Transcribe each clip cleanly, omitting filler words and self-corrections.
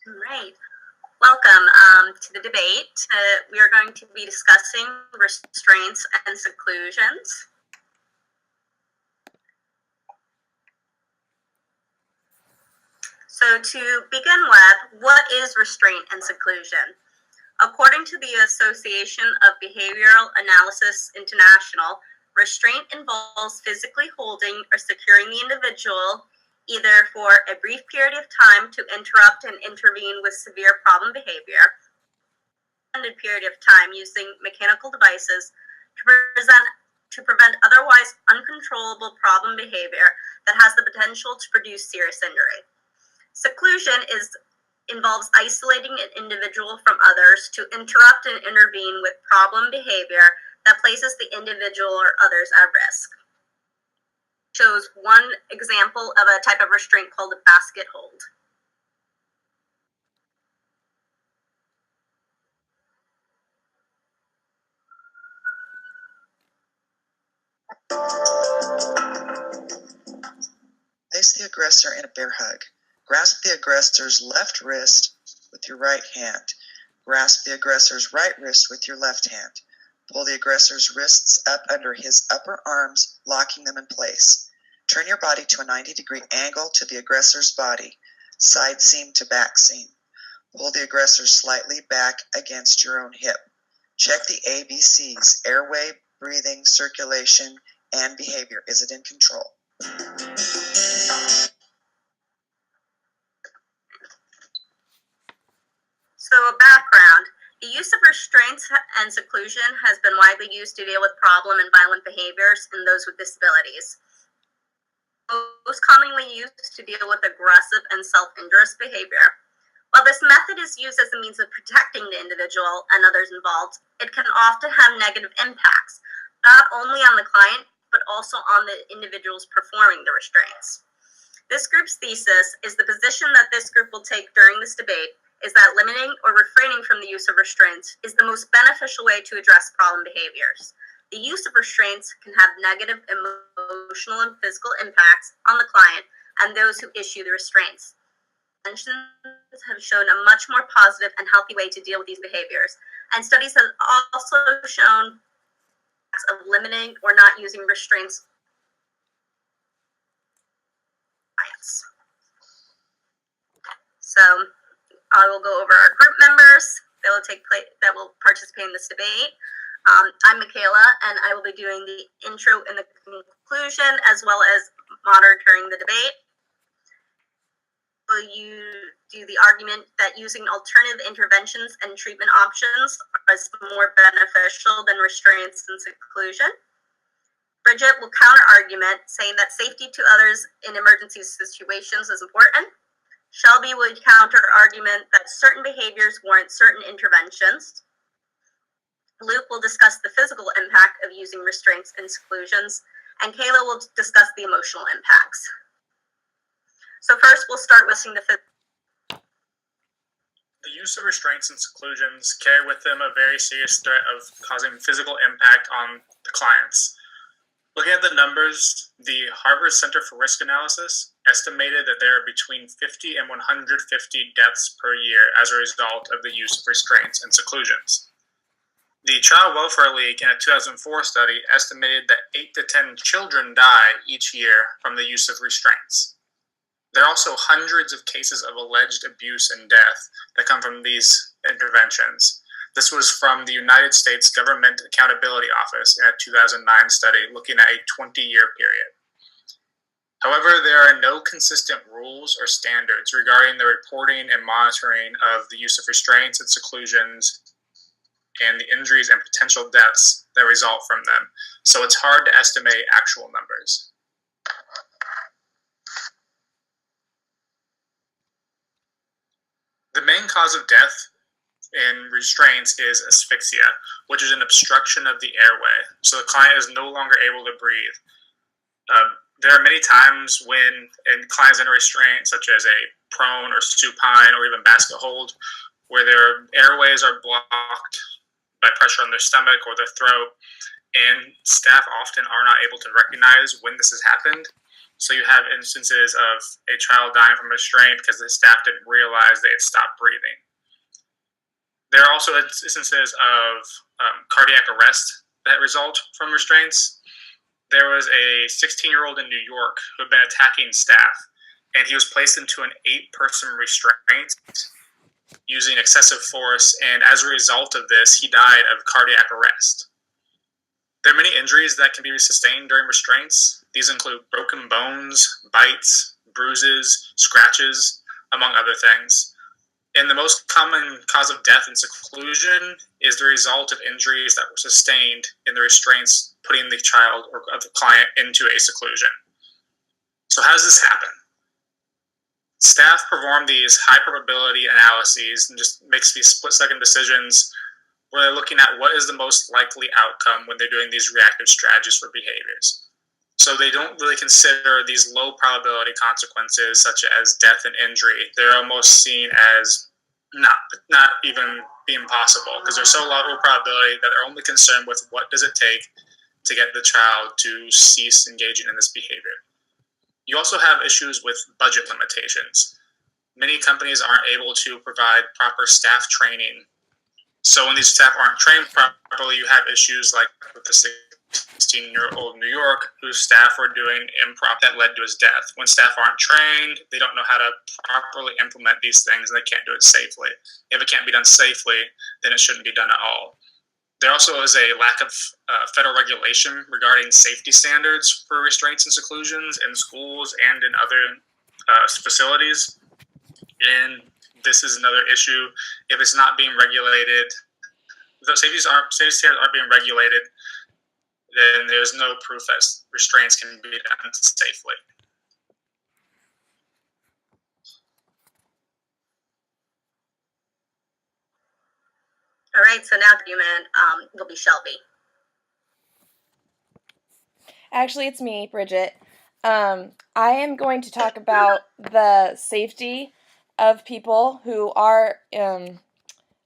All right. Welcome to the debate. We are going to be discussing restraints and seclusions. So to begin with, what is restraint and seclusion? According to the Association of Behavioral Analysis International, restraint involves physically holding or securing the individual either for a brief period of time to interrupt and intervene with severe problem behavior, extended period of time using mechanical devices to prevent otherwise uncontrollable problem behavior that has the potential to produce serious injury. Seclusion involves isolating an individual from others to interrupt and intervene with problem behavior that places the individual or others at risk. Shows one example of a type of restraint called a basket hold. Place the aggressor in a bear hug. Grasp the aggressor's left wrist with your right hand. Grasp the aggressor's right wrist with your left hand. Pull the aggressor's wrists up under his upper arms, locking them in place. Turn your body to a 90-degree angle to the aggressor's body, side seam to back seam. Pull the aggressor slightly back against your own hip. Check the ABCs: airway, breathing, circulation, and behavior. Is it in control? So a background. The use of restraints and seclusion has been widely used to deal with problem and violent behaviors in those with disabilities. Most commonly used to deal with aggressive and self-injurious behavior. While this method is used as a means of protecting the individual and others involved, it can often have negative impacts, not only on the client, but also on the individuals performing the restraints. This group's thesis is the position that this group will take during this debate is that limiting or refraining from the use of restraints is the most beneficial way to address problem behaviors. The use of restraints can have negative emotional and physical impacts on the client and those who issue the restraints. Interventions have shown a much more positive and healthy way to deal with these behaviors, and studies have also shown of limiting or not using restraints. So I will go over our group members that will participate in this debate. I'm Michaela, and I will be doing the intro and the conclusion, as well as monitoring the debate. Will you do the argument that using alternative interventions and treatment options is more beneficial than restraints and seclusion? Bridget will counter-argument, saying that safety to others in emergency situations is important. Shelby would counter-argument that certain behaviors warrant certain interventions. Luke will discuss the physical impact of using restraints and seclusions, and Kayla will discuss the emotional impacts. So first, we'll start with the use of restraints and seclusions carry with them a very serious threat of causing physical impact on the clients. Looking at the numbers, the Harvard Center for Risk Analysis estimated that there are between 50 and 150 deaths per year as a result of the use of restraints and seclusions. The Child Welfare League in a 2004 study estimated that 8 to 10 children die each year from the use of restraints. There are also hundreds of cases of alleged abuse and death that come from these interventions. This was from the United States Government Accountability Office in a 2009 study looking at a 20-year period. However, there are no consistent rules or standards regarding the reporting and monitoring of the use of restraints and seclusions and the injuries and potential deaths that result from them, so it's hard to estimate actual numbers. The main cause of death in restraints is asphyxia, which is an obstruction of the airway, so the client is no longer able to breathe. There are many times when clients in a restraint, such as a prone or supine or even basket hold, where their airways are blocked by pressure on their stomach or their throat, and staff often are not able to recognize when this has happened. So you have instances of a child dying from restraint because the staff didn't realize they had stopped breathing. There are also instances of cardiac arrest that result from restraints. There was a 16-year-old in New York who had been attacking staff, and he was placed into an 8-person restraint using excessive force, and as a result of this, he died of cardiac arrest. There are many injuries that can be sustained during restraints. These include broken bones, bites, bruises, scratches, among other things. And the most common cause of death in seclusion is the result of injuries that were sustained in the restraints, putting the child or the client into a seclusion. So how does this happen? Staff perform these high probability analyses and just makes these split-second decisions where they're looking at what is the most likely outcome when they're doing these reactive strategies for behaviors. So they don't really consider these low probability consequences such as death and injury. They're almost seen as not even being possible because they're so low probability that they're only concerned with what does it take to get the child to cease engaging in this behavior. You also have issues with budget limitations. Many companies aren't able to provide proper staff training. So when these staff aren't trained properly, you have issues like with the 16-year-old in New York whose staff were doing improv that led to his death. When staff aren't trained, they don't know how to properly implement these things and they can't do it safely. If it can't be done safely, then it shouldn't be done at all. There also is a lack of federal regulation regarding safety standards for restraints and seclusions in schools and in other facilities. And this is another issue. If it's not being regulated, the safety standards aren't being regulated, then there's no proof that restraints can be done safely. All right, so now the human will be Shelby. Actually, it's me, Bridget. I am going to talk about the safety of people who are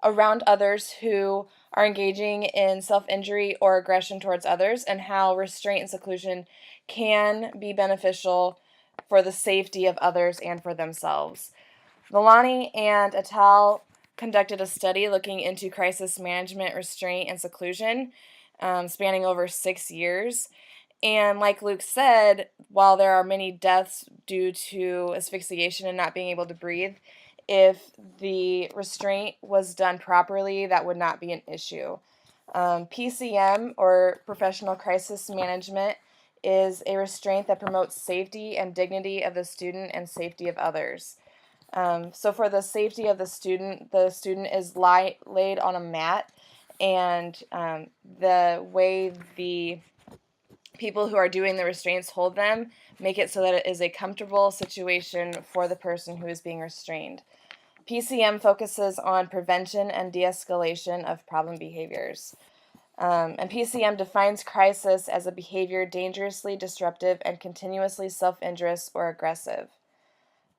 around others who are engaging in self-injury or aggression towards others, and how restraint and seclusion can be beneficial for the safety of others and for themselves. Milani and Atal conducted a study looking into crisis management, restraint, and seclusion, spanning over 6 years. And like Luke said, while there are many deaths due to asphyxiation and not being able to breathe, if the restraint was done properly, that would not be an issue. PCM, or Professional Crisis Management, is a restraint that promotes safety and dignity of the student and safety of others. So for the safety of the student is laid on a mat, and the way the people who are doing the restraints hold them make it so that it is a comfortable situation for the person who is being restrained. PCM focuses on prevention and de-escalation of problem behaviors. And PCM defines crisis as a behavior dangerously disruptive and continuously self-injurious or aggressive.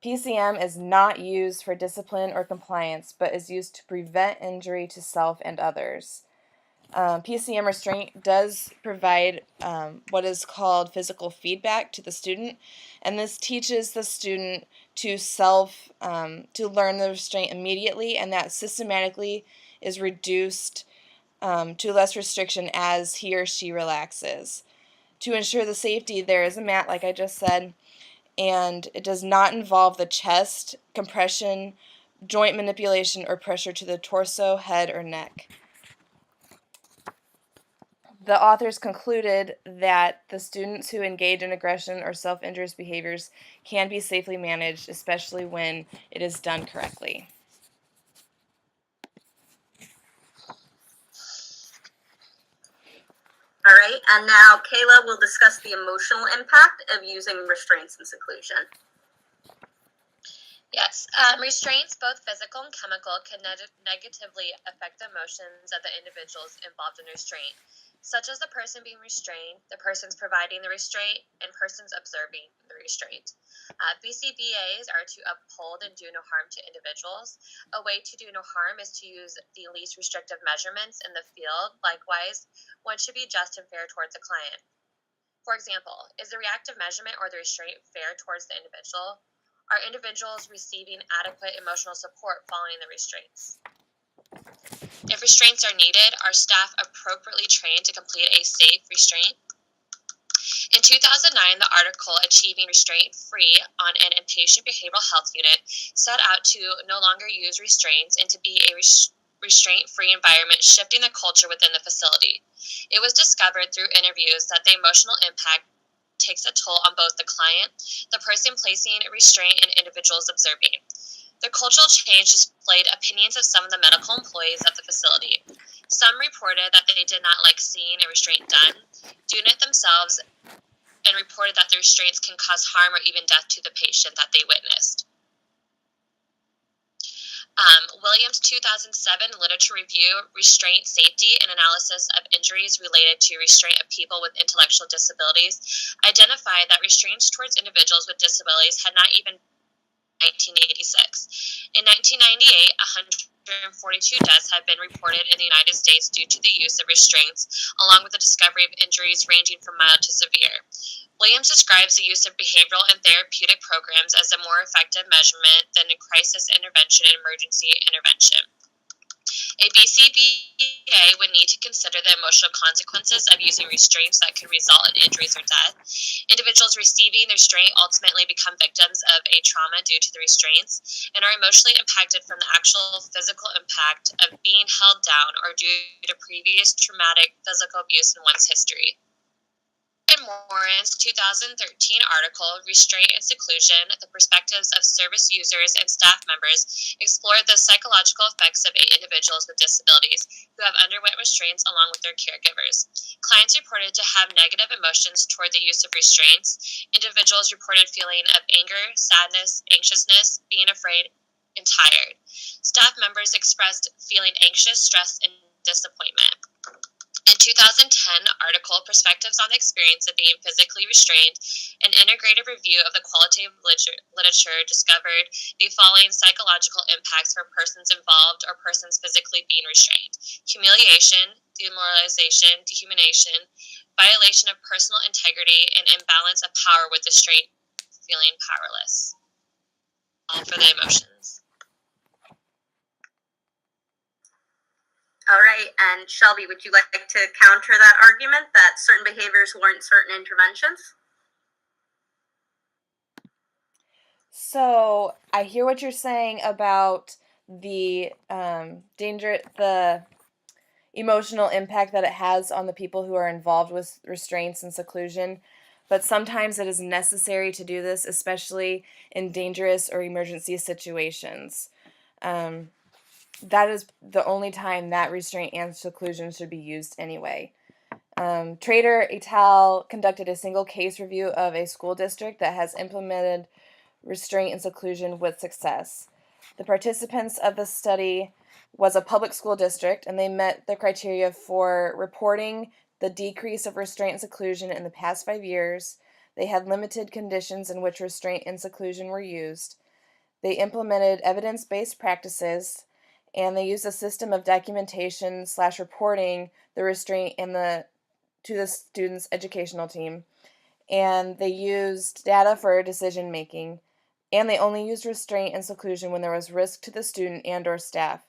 PCM is not used for discipline or compliance, but is used to prevent injury to self and others. PCM restraint does provide what is called physical feedback to the student, and this teaches the student to learn the restraint immediately, and that systematically is reduced to less restriction as he or she relaxes. To ensure the safety, there is a mat, like I just said, and it does not involve the chest, compression, joint manipulation, or pressure to the torso, head, or neck. The authors concluded that the students who engage in aggression or self-injurious behaviors can be safely managed, especially when it is done correctly. All right, and now Kayla will discuss the emotional impact of using restraints and seclusion. Yes, restraints, both physical and chemical, can negatively affect the emotions of the individuals involved in restraint, such as the person being restrained, the persons providing the restraint, and persons observing the restraint. BCBAs are to uphold and do no harm to individuals. A way to do no harm is to use the least restrictive measurements in the field. Likewise, one should be just and fair towards the client. For example, is the reactive measurement or the restraint fair towards the individual? Are individuals receiving adequate emotional support following the restraints? If restraints are needed, are staff appropriately trained to complete a safe restraint? In 2009, the article Achieving Restraint Free on an Inpatient Behavioral Health Unit set out to no longer use restraints and to be a restraint-free environment, shifting the culture within the facility. It was discovered through interviews that the emotional impact takes a toll on both the client, the person placing a restraint, and individuals observing. The cultural change displayed opinions of some of the medical employees at the facility. Some reported that they did not like seeing a restraint done, doing it themselves, and reported that the restraints can cause harm or even death to the patient that they witnessed. Williams' 2007 literature review, Restraint, Safety, and Analysis of Injuries Related to Restraint of People with Intellectual Disabilities, identified that restraints towards individuals with disabilities had not even 1986. In 1998, 142 deaths have been reported in the United States due to the use of restraints, along with the discovery of injuries ranging from mild to severe. Williams describes the use of behavioral and therapeutic programs as a more effective measurement than in crisis intervention and emergency intervention. A BCBA would need to consider the emotional consequences of using restraints that could result in injuries or death. Individuals receiving the restraint ultimately become victims of a trauma due to the restraints and are emotionally impacted from the actual physical impact of being held down or due to previous traumatic physical abuse in one's history. In Morin's 2013 article, Restraint and Seclusion, The Perspectives of Service Users and Staff Members, explored the psychological effects of individuals with disabilities who have underwent restraints along with their caregivers. Clients reported to have negative emotions toward the use of restraints. Individuals reported feeling of anger, sadness, anxiousness, being afraid, and tired. Staff members expressed feeling anxious, stressed, and disappointment. In 2010 article, Perspectives on the Experience of Being Physically Restrained, an integrated review of the qualitative literature discovered the following psychological impacts for persons involved or persons physically being restrained: humiliation, demoralization, dehumanization, violation of personal integrity, and imbalance of power with restraint, feeling powerless. All for the emotions. All right, and Shelby, would you like to counter that argument that certain behaviors warrant certain interventions? So I hear what you're saying about the the emotional impact that it has on the people who are involved with restraints and seclusion, but sometimes it is necessary to do this, especially in dangerous or emergency situations. That is the only time that restraint and seclusion should be used anyway. Trader et al. Conducted a single case review of a school district that has implemented restraint and seclusion with success. The participants of the study was a public school district, and they met the criteria for reporting the decrease of restraint and seclusion in the past 5 years. They had limited conditions in which restraint and seclusion were used. They implemented evidence-based practices, and they used a system of documentation / reporting the restraint to the students' educational team. And they used data for decision making. And they only used restraint and seclusion when there was risk to the student and or staff.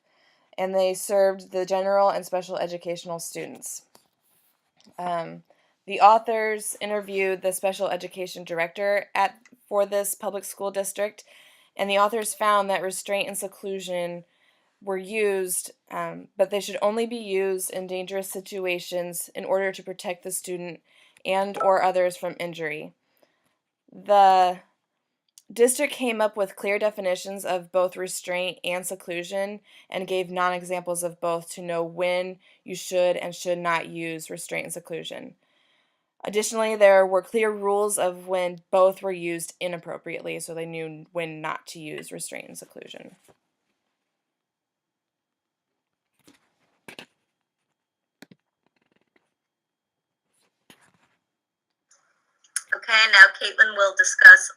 And they served the general and special educational students. The authors interviewed the special education director for this public school district, and the authors found that restraint and seclusion were used, but they should only be used in dangerous situations in order to protect the student and or others from injury. The district came up with clear definitions of both restraint and seclusion and gave non-examples of both to know when you should and should not use restraint and seclusion. Additionally, there were clear rules of when both were used inappropriately, so they knew when not to use restraint and seclusion. Okay, now Caitlin will discuss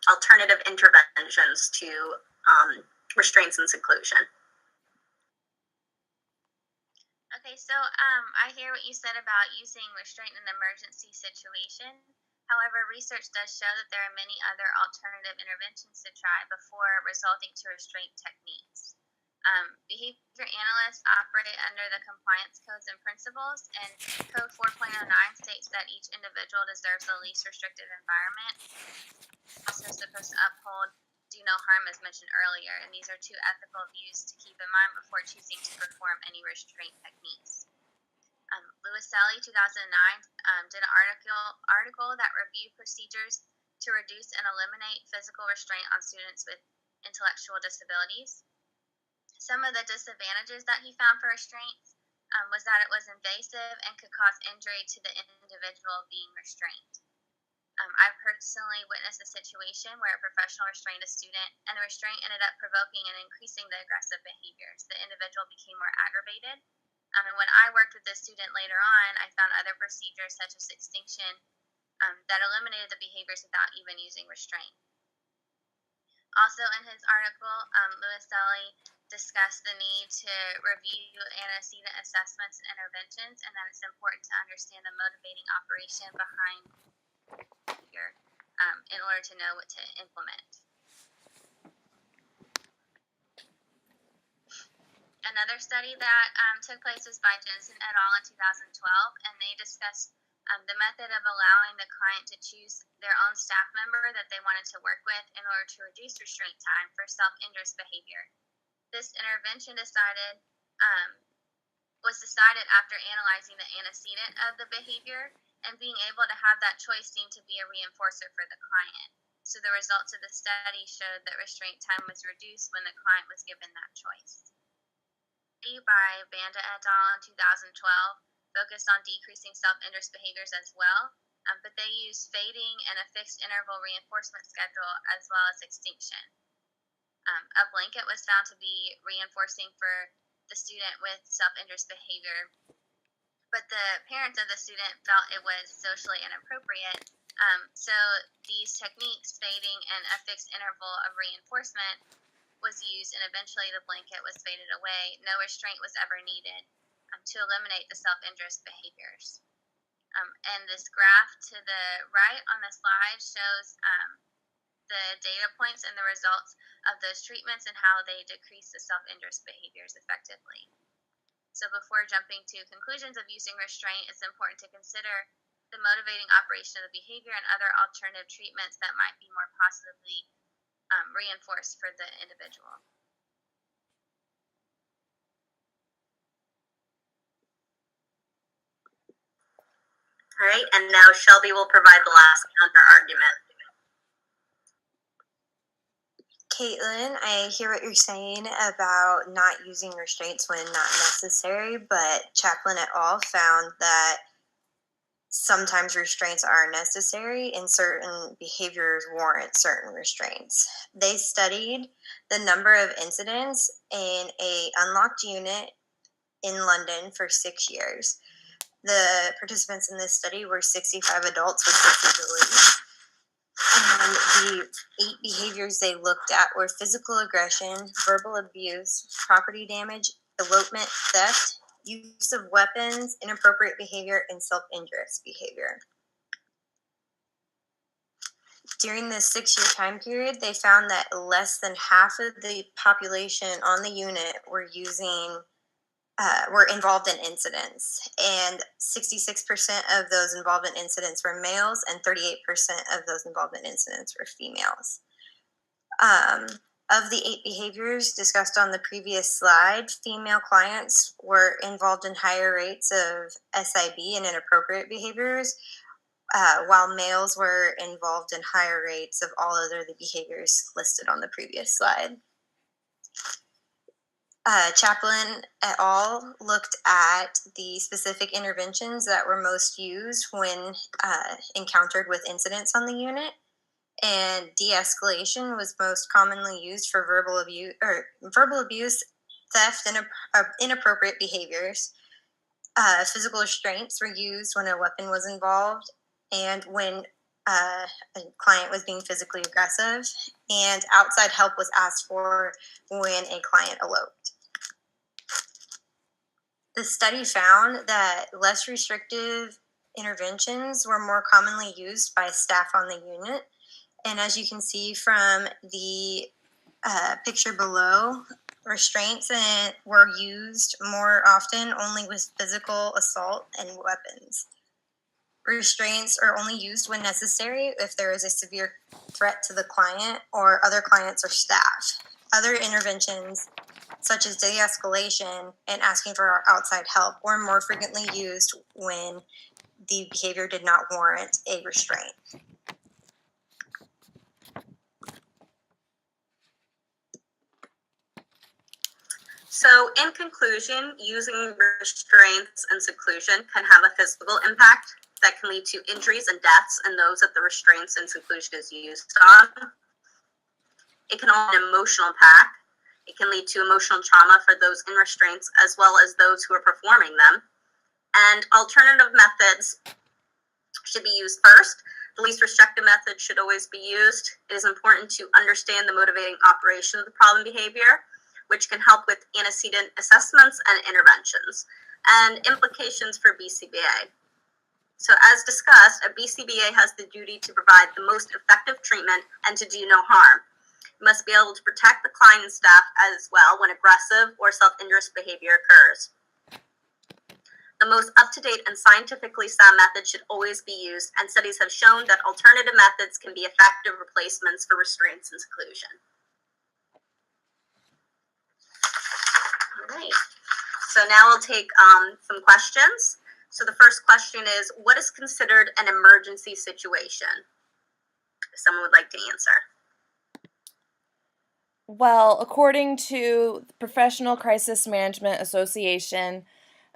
alternative interventions to restraints and seclusion. Okay, so I hear what you said about using restraint in an emergency situation. However, research does show that there are many other alternative interventions to try before resorting to restraint techniques. Behavior analysts operate under the compliance codes and principles, and Code 4.09 states that each individual deserves the least restrictive environment. Also supposed to uphold do no harm as mentioned earlier, and these are two ethical views to keep in mind before choosing to perform any restraint techniques. Lewis Sally, 2009, did an article that reviewed procedures to reduce and eliminate physical restraint on students with intellectual disabilities. Some of the disadvantages that he found for restraints was that it was invasive and could cause injury to the individual being restrained. I've personally witnessed a situation where a professional restrained a student, and the restraint ended up provoking and increasing the aggressive behaviors. The individual became more aggravated. And when I worked with this student later on, I found other procedures such as extinction that eliminated the behaviors without even using restraint. Also, in his article, Lewis Sally discussed the need to review antecedent assessments and interventions, and that it's important to understand the motivating operation behind behavior in order to know what to implement. Another study that took place was by Jensen et al. In 2012, and they discussed the method of allowing the client to choose their own staff member that they wanted to work with in order to reduce restraint time for self-injurious behavior. This intervention was decided after analyzing the antecedent of the behavior, and being able to have that choice seemed to be a reinforcer for the client. So the results of the study showed that restraint time was reduced when the client was given that choice. By Banda et al. In 2012 focused on decreasing self-injurious behaviors as well, but they used fading and a fixed interval reinforcement schedule as well as extinction. A blanket was found to be reinforcing for the student with self-injurious behavior, but the parents of the student felt it was socially inappropriate. So these techniques, fading and a fixed interval of reinforcement, was used, and eventually the blanket was faded away. No restraint was ever needed to eliminate the self-injurious behaviors. And this graph to the right on the slide shows the data points and the results of those treatments and how they decrease the self-injurious behaviors effectively. So before jumping to conclusions of using restraint, it's important to consider the motivating operation of the behavior and other alternative treatments that might be more positively reinforced for the individual. All right, and now Shelby will provide the last counter argument. Caitlin, I hear what you're saying about not using restraints when not necessary, but Chaplin et al. Found that sometimes restraints are necessary and certain behaviors warrant certain restraints. They studied the number of incidents in an unlocked unit in London for 6 years. The participants in this study were 65 adults with disabilities. And the 8 behaviors they looked at were physical aggression, verbal abuse, property damage, elopement, theft, use of weapons, inappropriate behavior, and self-injurious behavior. During this 6-year time period, they found that less than half of the population on the unit were involved in incidents, and 66% of those involved in incidents were males, and 38% of those involved in incidents were females. Of the 8 behaviors discussed on the previous slide, female clients were involved in higher rates of SIB and inappropriate behaviors, while males were involved in higher rates of all other the behaviors listed on the previous slide. Chaplin et al. Looked at the specific interventions that were most used when encountered with incidents on the unit, and de-escalation was most commonly used for verbal abuse, theft, and inappropriate behaviors. Physical restraints were used when a weapon was involved and when a client was being physically aggressive, and outside help was asked for when a client eloped. The study found that less restrictive interventions were more commonly used by staff on the unit. And as you can see from the picture below, restraints were used more often only with physical assault and weapons. Restraints are only used when necessary if there is a severe threat to the client or other clients or staff. Other interventions, such as de-escalation and asking for outside help, were more frequently used when the behavior did not warrant a restraint. So, in conclusion, using restraints and seclusion can have a physical impact that can lead to injuries and deaths in those that the restraints and seclusion is used on. It can have an emotional impact. It can lead to emotional trauma for those in restraints as well as those who are performing them. And alternative methods should be used first. The least restrictive method should always be used. It is important to understand the motivating operation of the problem behavior, which can help with antecedent assessments and interventions, and implications for BCBA. So as discussed, a BCBA has the duty to provide the most effective treatment and to do no harm. You must be able to protect the client and staff as well when aggressive or self-injurious behavior occurs. The most up-to-date and scientifically sound method should always be used, and studies have shown that alternative methods can be effective replacements for restraints and seclusion. All right, so now we'll take some questions. So the first question is, what is considered an emergency situation? If someone would like to answer. Well, according to the Professional Crisis Management Association,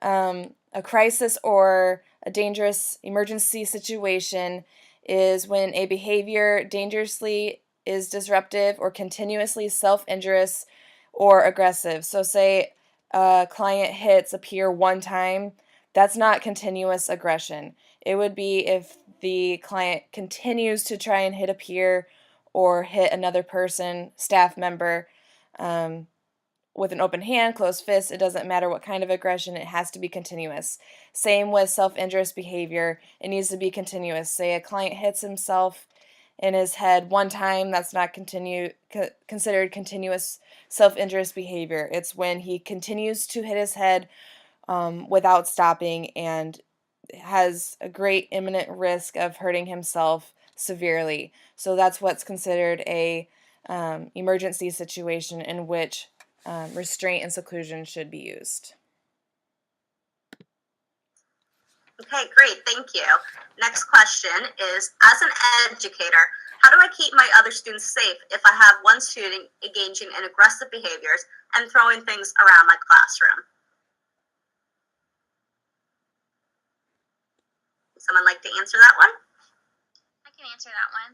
a crisis or a dangerous emergency situation is when a behavior dangerously is disruptive or continuously self-injurious or aggressive. So say a client hits a peer one time, that's not continuous aggression. It would be if the client continues to try and hit a peer or hit another person, staff member, with an open hand, closed fist. It doesn't matter what kind of aggression, it has to be continuous. Same with self-injurious behavior. It needs to be continuous. Say a client hits himself in his head one time, that's not considered continuous self-injurious behavior. It's when he continues to hit his head without stopping and has a great imminent risk of hurting himself severely. So that's what's considered a emergency situation in which restraint and seclusion should be used. Okay, great, thank you. Next question is, as an educator, how do I keep my other students safe if I have one student engaging in aggressive behaviors and throwing things around my classroom? Someone like to answer that one? I can answer that one.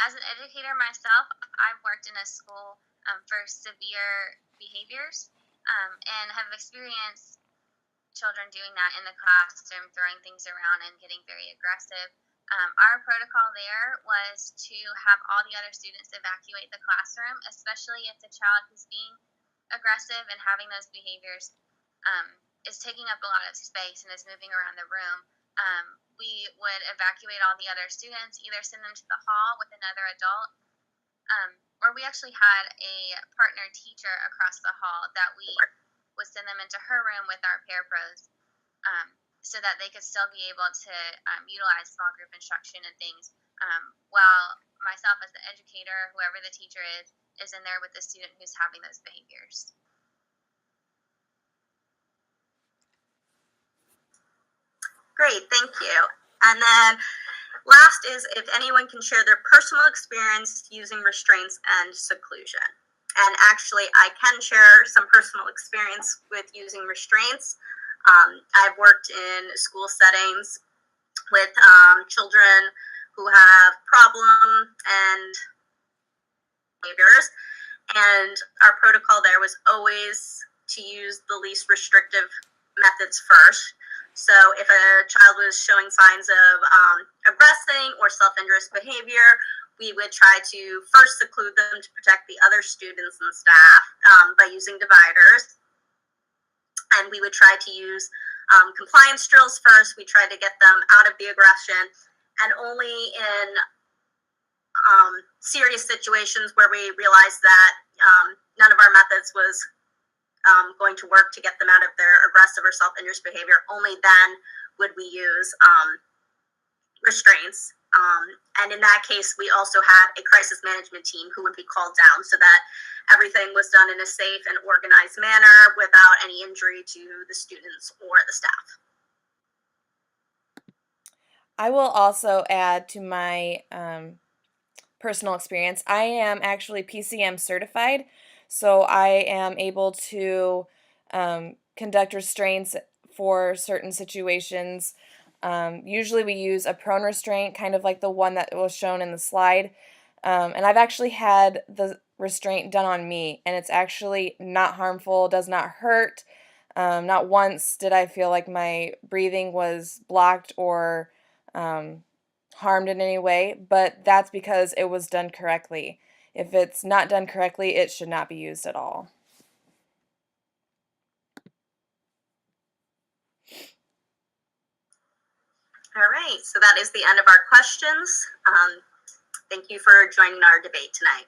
As an educator myself, I've worked in a school for severe behaviors and have experienced children doing that in the classroom, throwing things around and getting very aggressive. Our protocol there was to have all the other students evacuate the classroom, especially if the child who's being aggressive and having those behaviors is taking up a lot of space and is moving around the room. We would evacuate all the other students, either send them to the hall with another adult, or we actually had a partner teacher across the hall that we would send them into her room with our parapros so that they could still be able to utilize small group instruction and things while myself as the educator, whoever the teacher is in there with the student who's having those behaviors. Great, thank you. And then last is if anyone can share their personal experience using restraints and seclusion. And actually, I can share some personal experience with using restraints. I've worked in school settings with children who have problem and behaviors. And our protocol there was always to use the least restrictive methods first. So if a child was showing signs of aggressing or self-injurious behavior, we would try to first seclude them to protect the other students and staff by using dividers. And we would try to use compliance drills first. We tried to get them out of the aggression, and only in serious situations where we realized that none of our methods was going to work to get them out of their aggressive or self-injurious behavior, only then would we use restraints. And in that case, we also had a crisis management team who would be called down so that everything was done in a safe and organized manner without any injury to the students or the staff. I will also add to my personal experience. I am actually PCM certified, so I am able to conduct restraints for certain situations. Usually we use a prone restraint, kind of like the one that was shown in the slide. And I've actually had the restraint done on me, and it's actually not harmful, does not hurt. Not once did I feel like my breathing was blocked or harmed in any way, but that's because it was done correctly. If it's not done correctly, it should not be used at all. All right, so that is the end of our questions. Thank you for joining our debate tonight.